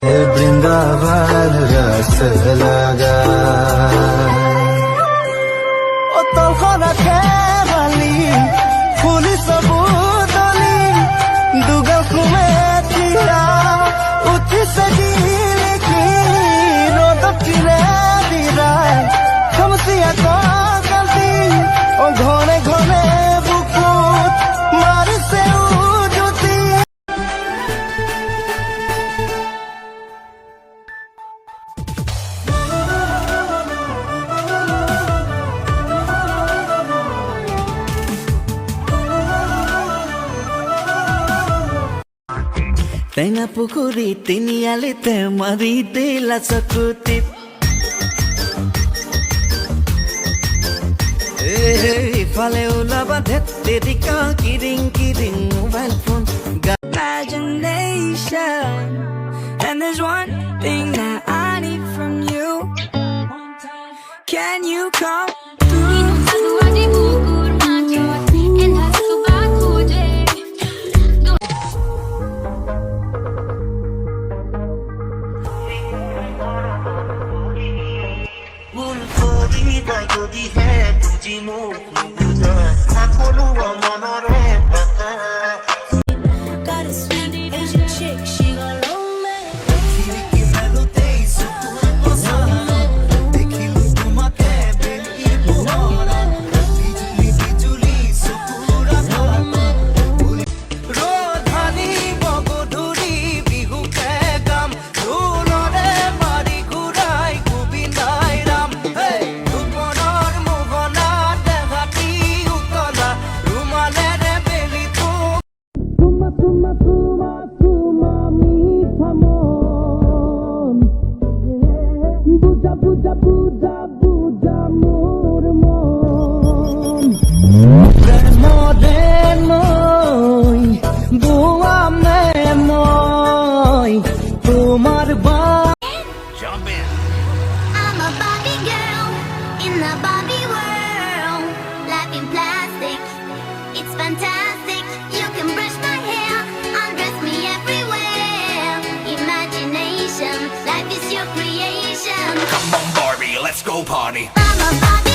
वृंदावन रस लगा तलखना खेवाली फुली सबूतली दुगल खुमे तिरा उठी सजीले की रोद चिरे दिरा खमसिया को गलती ओ घने घने बुकुत मारी से उजुती Tenga pukuri tini alite marite la sakuti Fale ulaba dhette dika kiring kiring mobile phone Imagination And there's one thing that I need from you Can you come through? যদি হে বুঝি মুখ বুঝা আকলু মনরে পাতা Got a sweet Asian chick, she gon' love me. की मेलो तेईस देखिलु तुम्हाके बेली मोहरा बिजुली बिजुली सुकुरा रोधानी बगधुरी बिहु के गाम धुलरे मारी घुराई गोविंदाई राम দুপৰৰ মোহনা দেখাতি উতলা ৰুমালেৰে বেলি তোমা মিঠা মন বুজা বুজা বুজা বুজা মোৰ মন প্ৰেমৰে মই বোৱামে মই তোমাৰ Jump in. I'm a Barbie girl in the Barbie world. Life in plastic, it's fantastic. You can brush my hair, undress me everywhere. Imagination, life is your creation. Come on Barbie, let's go party. I'm a Barbie